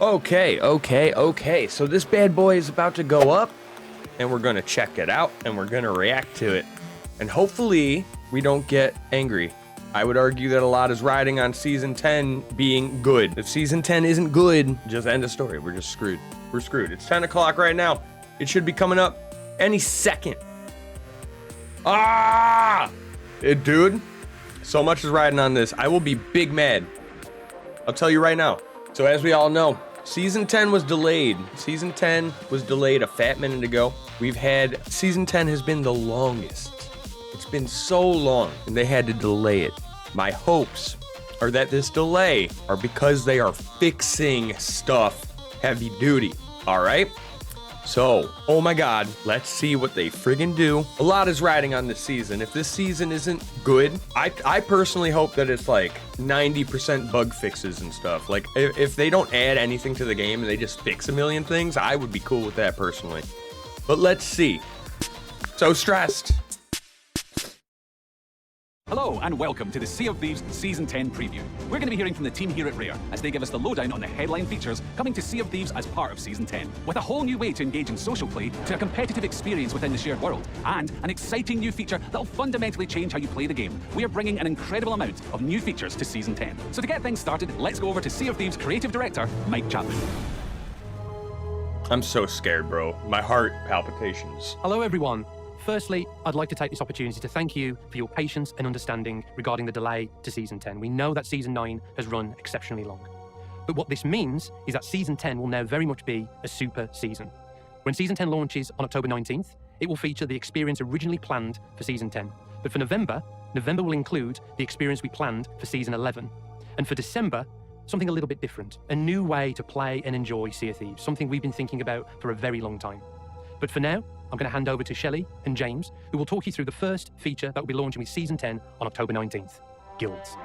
Okay. So this bad boy is about to go up, and we're gonna check it out, and we're gonna react to it. And hopefully, we don't get angry. I would argue that a lot is riding on Season 10 being good. If Season 10 isn't good, just end of story. We're just screwed. We're screwed. It's 10 o'clock right now. It should be coming up any second. Dude, so much is riding on this. I will be big mad. I'll tell you right now. So as we all know, Season 10 was delayed. Season 10 was delayed a fat minute ago. Season 10 has been the longest. It's been so long, and they had to delay it. My hopes are that this delay are because they are fixing stuff heavy duty, all right? So, oh my God, let's see what they friggin' do. A lot is riding on this season. If this season isn't good, I personally hope that it's like 90% bug fixes and stuff. Like, if they don't add anything to the game and they just fix a million things, I would be cool with that personally. But let's see. So stressed. Hello and welcome to the Sea of Thieves Season 10 preview. We're going to be hearing from the team here at Rare as they give us the lowdown on the headline features coming to Sea of Thieves as part of Season 10. With a whole new way to engage in social play, to a competitive experience within the shared world, and an exciting new feature that'll fundamentally change how you play the game, we are bringing an incredible amount of new features to Season 10. So to get things started, let's go over to Sea of Thieves creative director, Mike Chapman. I'm so scared, bro. My heart palpitations. Hello, everyone. Firstly, I'd like to take this opportunity to thank you for your patience and understanding regarding the delay to Season 10. We know that Season 9 has run exceptionally long. But what this means is that Season 10 will now very much be a super season. When Season 10 launches on October 19th, it will feature the experience originally planned for Season 10. But for November will include the experience we planned for Season 11. And for December, something a little bit different, a new way to play and enjoy Sea of Thieves, something we've been thinking about for a very long time. But for now, I'm going to hand over to Shelley and James, who will talk you through the first feature that will be launching with Season 10 on October 19th, Guilds.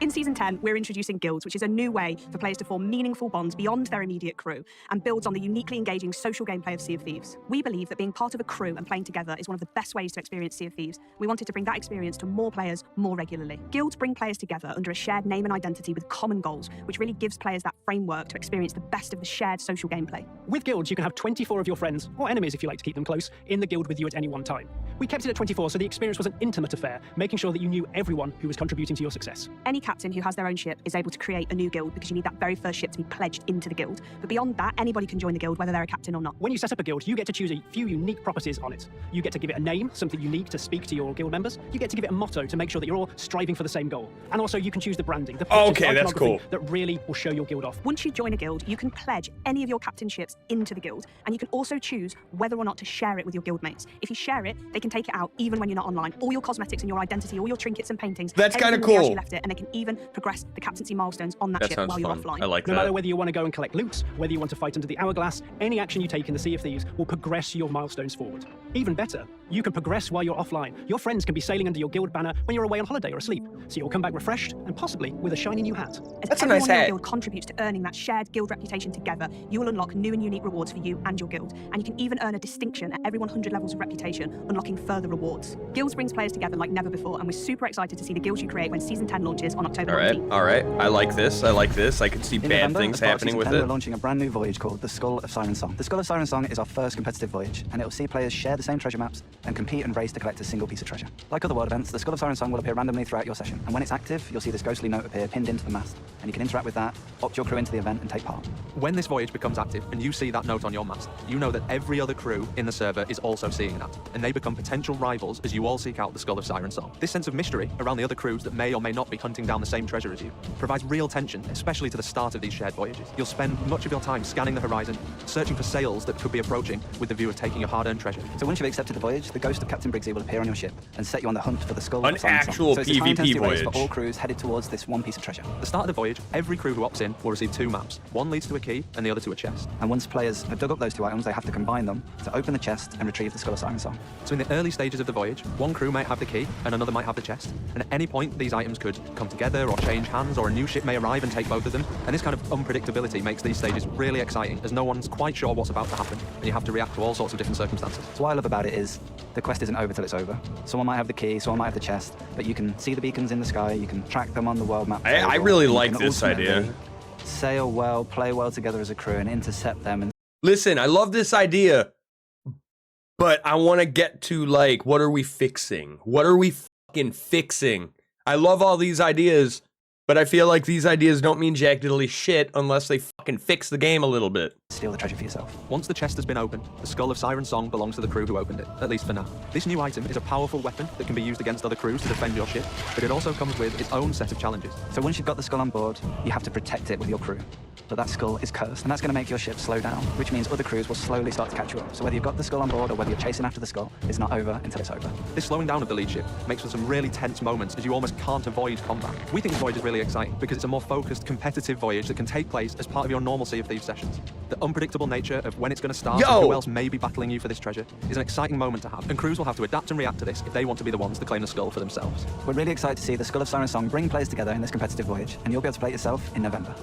In Season 10, we're introducing guilds, which is a new way for players to form meaningful bonds beyond their immediate crew and builds on the uniquely engaging social gameplay of Sea of Thieves. We believe that being part of a crew and playing together is one of the best ways to experience Sea of Thieves. We wanted to bring that experience to more players more regularly. Guilds bring players together under a shared name and identity with common goals, which really gives players that framework to experience the best of the shared social gameplay. With guilds, you can have 24 of your friends, or enemies if you like to keep them close, in the guild with you at any one time. We kept it at 24 so the experience was an intimate affair, making sure that you knew everyone who was contributing to your success. Any captain who has their own ship is able to create a new guild because you need that very first ship to be pledged into the guild. But beyond that, anybody can join the guild, whether they're a captain or not. When you set up a guild, you get to choose a few unique properties on it. You get to give it a name, something unique to speak to your guild members. You get to give it a motto to make sure that you're all striving for the same goal. And also you can choose the branding, the pictures, okay, the that's cool. that really will show your guild off. Once you join a guild, you can pledge any of your captain ships into the guild, and you can also choose whether or not to share it with your guildmates. If you share it, they can take it out even when you're not online. All your cosmetics and your identity, all your trinkets and paintings. That's kind of everything will be as cool. you left it, and they can even progress the captaincy milestones on that That ship sounds while you're fun. offline. I like No that. matter whether you want to go and collect loot, whether you want to fight under the hourglass, any action you take in the Sea of Thieves will progress your milestones forward. Even better, you can progress while you're offline. Your friends can be sailing under your guild banner when you're away on holiday or asleep, so you'll come back refreshed and possibly with a shiny new hat. As That's a everyone nice in your hat. guild contributes to earning that shared guild reputation together, you will unlock new and unique rewards for you and your guild, and you can even earn a distinction at every 100 levels of reputation, unlocking further rewards. Guilds brings players together like never before, and we're super excited to see the guilds you create when Season 10 launches on October 19th. All right. I like this. I can see In bad November, things as part of happening Season with 10, it. We're launching a brand new voyage called the Skull of Siren Song. The Skull of Siren Song is our first competitive voyage, and it will see players share the same treasure maps and compete and race to collect a single piece of treasure. Like other world events, the Skull of Siren Song will appear randomly throughout your session, and when it's active, you'll see this ghostly note appear pinned into the mast, and you can interact with that, opt your crew into the event, and take part. When this voyage becomes active and you see that note on your mast, you know that every other crew in the server is also seeing that, and they become potential rivals as you all seek out the Skull of Siren Song. This sense of mystery around the other crews that may or may not be hunting down the same treasure as you provides real tension, especially to the start of these shared voyages. You'll spend much of your time scanning the horizon, searching for sails that could be approaching with the view of taking your hard-earned treasure. So once you've accepted the voyage, the ghost of Captain Briggsy will appear on your ship and set you on the hunt for the Skull An of Siren Song. actual So it's this PvP high-intensity race voyage. for all crews headed towards this one piece of treasure. At the start of the voyage, every crew who opts in will receive two maps. One leads to a key and the other to a chest. And once players have dug up those two items, they have to combine them to open the chest and retrieve the Skull of Siren Song. So in the early stages of the voyage, one crew might have the key and another might have the chest. And at any point, these items could come together or change hands, or a new ship may arrive and take both of them. And this kind of unpredictability makes these stages really exciting, as no one's quite sure what's about to happen, and you have to react to all sorts of different circumstances. So what I love about it is the quest isn't over till it's over. Someone might have the key, someone might have the chest, but you can see the beacons in the sky, you can track them on the world map. I really like this idea. sail well, play well together as a crew, and intercept them. And Listen, I love this idea, but I want to get to, like, what are we fixing? What are we fucking fixing? I love all these ideas, but I feel like these ideas don't mean jack diddly shit unless they fucking fix the game a little bit. steal the treasure for yourself. Once the chest has been opened, the Skull of Siren Song belongs to the crew who opened it, at least for now. This new item is a powerful weapon that can be used against other crews to defend your ship, but it also comes with its own set of challenges. So once you've got the skull on board, you have to protect it with your crew. But that skull is cursed, and that's going to make your ship slow down, which means other crews will slowly start to catch you up. So whether you've got the skull on board or whether you're chasing after the skull, it's not over until it's over. This slowing down of the lead ship makes for some really tense moments as you almost can't avoid combat. We think this voyage is really exciting because it's a more focused, competitive voyage that can take place as part of your normal Sea of Thieves sessions. The unpredictable nature of when it's going to start and who else may be battling you for this treasure is an exciting moment to have, and crews will have to adapt and react to this if they want to be the ones to claim the skull for themselves. We're really excited to see the Skull of Siren Song bring players together in this competitive voyage, and you'll be able to play it yourself in November.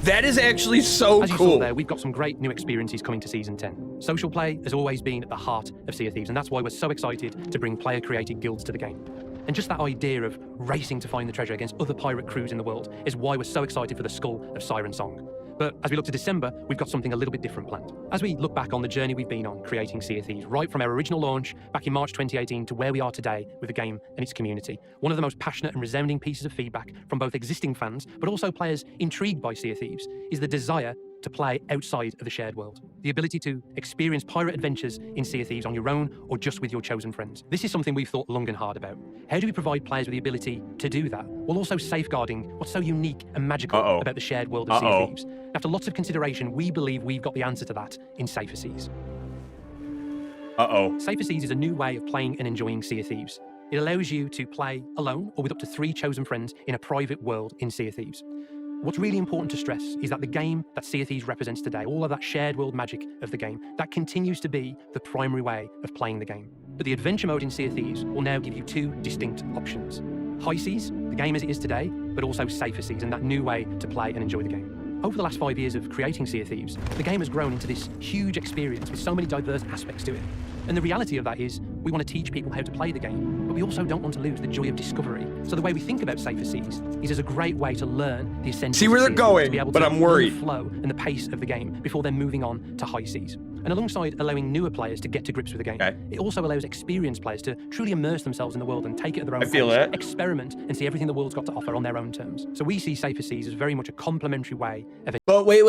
That is actually so As you cool. saw there, we've got some great new experiences coming to Season 10. Social play has always been at the heart of Sea of Thieves, and that's why we're so excited to bring player-created guilds to the game. And just that idea of racing to find the treasure against other pirate crews in the world is why we're so excited for the Skull of Siren Song. But as we look to December, we've got something a little bit different planned. As we look back on the journey we've been on creating Sea of Thieves, right from our original launch back in March 2018 to where we are today with the game and its community, one of the most passionate and resounding pieces of feedback from both existing fans, but also players intrigued by Sea of Thieves, is the desire to play outside of the shared world. The ability to experience pirate adventures in Sea of Thieves on your own or just with your chosen friends. This is something we've thought long and hard about. How do we provide players with the ability to do that, while also safeguarding what's so unique and magical about the shared world of Sea of Thieves? After lots of consideration, we believe we've got the answer to that in Cyphers Seas. Cyphers Seas is a new way of playing and enjoying Sea of Thieves. It allows you to play alone or with up to 3 chosen friends in a private world in Sea of Thieves. What's really important to stress is that the game that Sea of Thieves represents today, all of that shared world magic of the game, that continues to be the primary way of playing the game. But the adventure mode in Sea of Thieves will now give you 2 distinct options. High Seas, the game as it is today, but also Cyphers Seas and that new way to play and enjoy the game. Over the last 5 years of creating Sea of Thieves, the game has grown into this huge experience with so many diverse aspects to it. And the reality of that is, we want to teach people how to play the game, but we also don't want to lose the joy of discovery. So the way we think about Cyphers Seas is as a great way to learn the essentials. See where they're to going, be able but to I'm worried. learn the flow and the pace of the game before then moving on to High Seas. And alongside allowing newer players to get to grips with the game, it also allows experienced players to truly immerse themselves in the world and take it at their own pace, experiment and see everything the world's got to offer on their own terms. So we see Cyphers Seas as very much a complementary way of... But wait,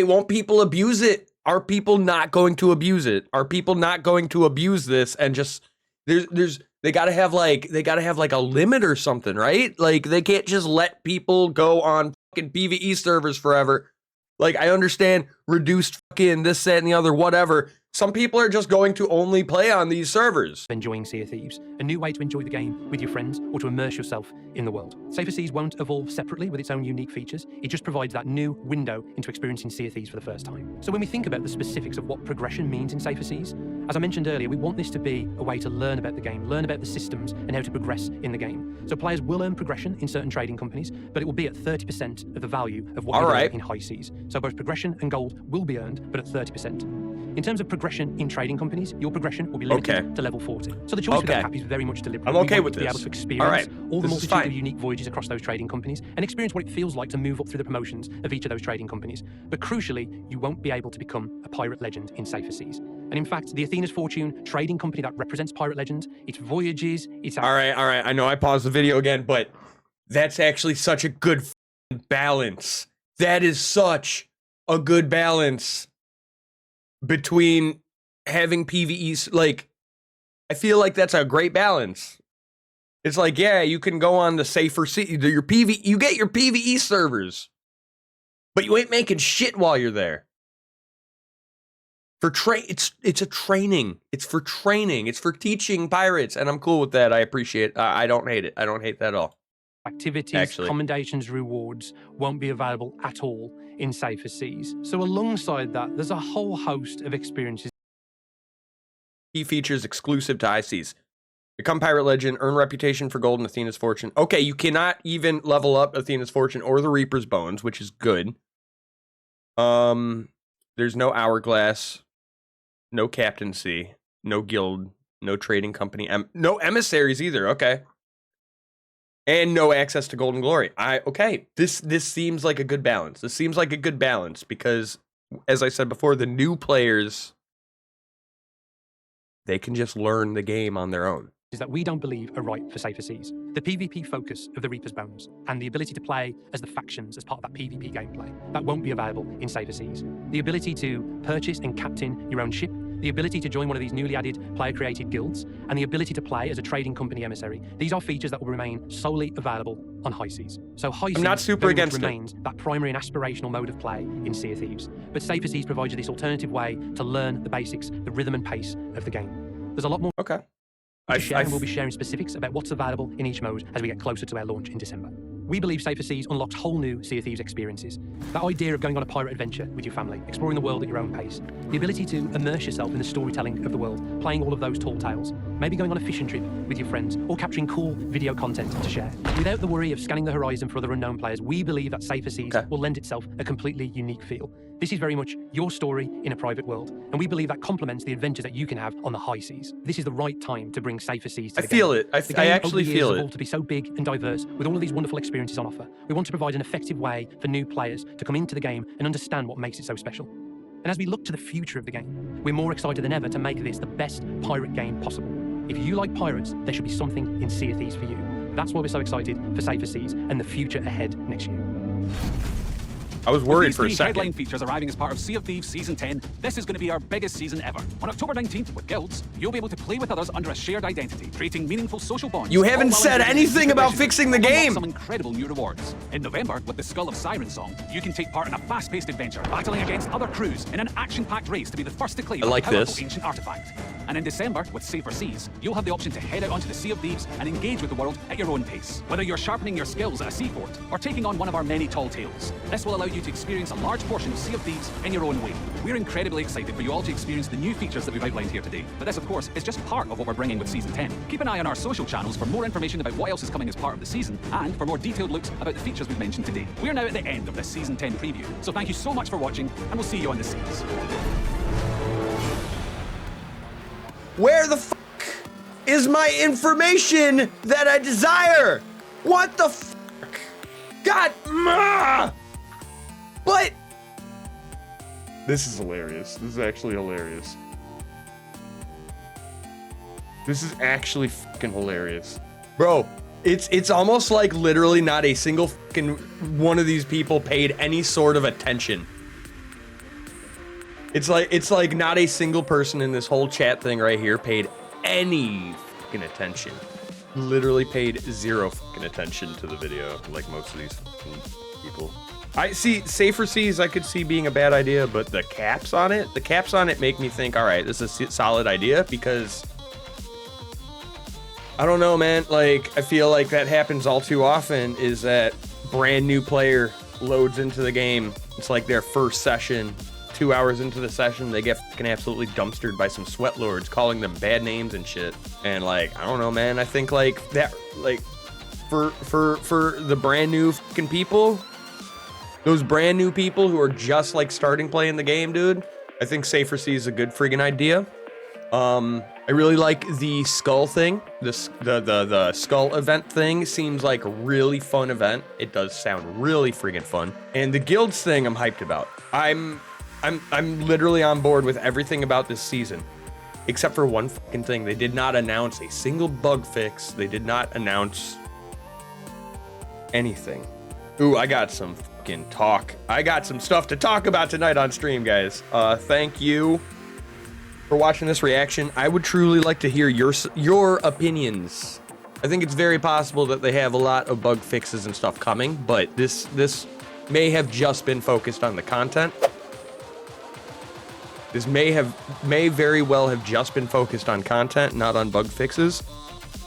won't people abuse it? Are people not going to abuse it? Are people not going to abuse this and just they gotta have like a limit or something, right? Like they can't just let people go on fucking PvE servers forever. Like I understand reduced fucking this, that, and the other, whatever. Some people are just going to only play on these servers. Enjoying Sea of Thieves, a new way to enjoy the game with your friends or to immerse yourself in the world. Cyphers Seas won't evolve separately with its own unique features. It just provides that new window into experiencing Sea of Thieves for the first time. So when we think about the specifics of what progression means in Cyphers Seas, as I mentioned earlier, we want this to be a way to learn about the game, learn about the systems and how to progress in the game. So players will earn progression in certain trading companies, but it will be at 30% of the value of what you earn in High Seas. So both progression and gold will be earned, but at 30%. In terms of progression in trading companies, your progression will be limited to level 40. So the choice of that cap is very much deliberate. I'm okay with this. To be able to experience all the this multitude of unique voyages across those trading companies and experience what it feels like to move up through the promotions of each of those trading companies. But crucially, you won't be able to become a pirate legend in Cyphers Seas. And in fact, the Athena's Fortune trading company that represents pirate legends, its voyages, its... All right. I know I paused the video again, but that's actually such a good balance. That is such a good balance between having PvEs. Like, I feel like that's a great balance. It's like, yeah, you can go on the safer your PvE, you get your PvE servers, but you ain't making shit while you're there. For it's a training. It's for training. It's for teaching pirates, and I'm cool with that. I appreciate it. I don't hate it. I don't hate that at all. Activities, commendations, rewards won't be available at all in Cyphers Seas. So alongside that, there's a whole host of experiences. Key features exclusive to High Seas. Become pirate legend, earn reputation for gold and Athena's Fortune. Okay, you cannot even level up Athena's Fortune or the Reaper's Bones, which is good. There's no hourglass, no captaincy, no guild, no trading company, no emissaries either. Okay. And no access to Golden Glory. Okay, this seems like a good balance. This seems like a good balance because, as I said before, the new players, they can just learn the game on their own. Is that we don't believe are right for Safer Seas. The PvP focus of the Reaper's Bones and the ability to play as the factions as part of that PvP gameplay, that won't be available in Safer Seas. The ability to purchase and captain your own ship, the ability to join one of these newly added player-created guilds, and the ability to play as a trading company emissary. These are features that will remain solely available on High Seas. So High Seas not super very much against it. remains that primary and aspirational mode of play in Sea of Thieves. But Safer Seas provides you this alternative way to learn the basics, the rhythm and pace of the game. There's a lot more Okay. to share, and we'll be sharing specifics about what's available in each mode as we get closer to our launch in December. We believe Safer Seas unlocks whole new Sea of Thieves experiences. That idea of going on a pirate adventure with your family, exploring the world at your own pace, the ability to immerse yourself in the storytelling of the world, playing all of those tall tales, maybe going on a fishing trip with your friends, or capturing cool video content to share. Without the worry of scanning the horizon for other unknown players, we believe that Safer Seas will lend itself a completely unique feel. This is very much your story in a private world, and we believe that complements the adventures that you can have on the high seas. This is the right time to bring Safer Seas to the game. feel it. I The game actually over the years feel has it. evolved to be so big and diverse, with all of these wonderful experiences on offer. We want to provide an effective way for new players to come into the game and understand what makes it so special. And as we look to the future of the game, we're more excited than ever to make this the best pirate game possible. If you like pirates, there should be something in Sea of Thieves for you. That's why we're so excited for Safer Seas and the future ahead next year. I was worried for a With these three headline second. features arriving as part of Sea of Thieves Season 10, this is going to be our biggest season ever. On October 19th, with guilds, you'll be able to play with others under a shared identity, creating meaningful social bonds. You haven't all while said engaging in anything about progression fixing the and unlock game. some incredible new rewards. In November, with the Skull of Siren Song, you can take part in a fast-paced adventure, battling against other crews in an action-packed race to be the first to claim I like a powerful this. ancient artifact. And in December, with Safer Seas, you'll have the option to head out onto the Sea of Thieves and engage with the world at your own pace. Whether you're sharpening your skills at a seaport or taking on one of our many tall tales, this will allow you to experience a large portion of Sea of Thieves in your own way. We're incredibly excited for you all to experience the new features that we've outlined here today. But this, of course, is just part of what we're bringing with Season 10. Keep an eye on our social channels for more information about what else is coming as part of the season and for more detailed looks about the features we've mentioned today. We're now at the end of this Season 10 preview, so thank you so much for watching, and we'll see you on the seas. Where the fuck is my information that I desire? What the fuck? God, but this is hilarious. This is actually hilarious. This is actually fucking hilarious, bro. It's almost like literally not a single fucking one of these people paid any sort of attention. It's like not a single person in this whole chat thing right here paid any fucking attention. Literally paid zero fucking attention to the video, like most of these fucking people. I see Safer Seas I could see being a bad idea, but the caps on it make me think, all right, this is a solid idea, because I don't know, man. Like, I feel like that happens all too often, is that brand new player loads into the game. It's like their first session. 2 hours into the session, they get fucking absolutely dumpstered by some sweat lords calling them bad names and shit. And like, I don't know, man. I think like that, like for the brand new fucking people, those brand new people who are just like starting playing the game, dude, I think Safer Seas is a good friggin' idea. I really like the skull thing. The skull event thing seems like a really fun event. It does sound really friggin' fun. And the guilds thing I'm hyped about. I'm literally on board with everything about this season, except for one fucking thing. They did not announce a single bug fix. They did not announce anything. Ooh, I got some fucking talk. I got some stuff to talk about tonight on stream, guys. Thank you for watching this reaction. I would truly like to hear your opinions. I think it's very possible that they have a lot of bug fixes and stuff coming, but this may have just been focused on the content. This may very well have just been focused on content, not on bug fixes.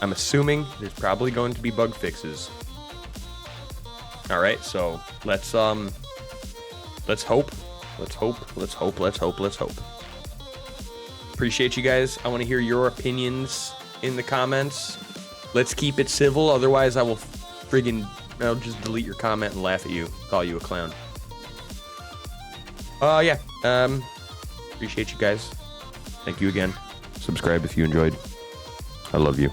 I'm assuming there's probably going to be bug fixes. All right, so let's hope. Appreciate you guys. I want to hear your opinions in the comments. Let's keep it civil, otherwise I'll just delete your comment and laugh at you, call you a clown. Yeah. Appreciate you guys. Thank you again. Subscribe if you enjoyed. I love you.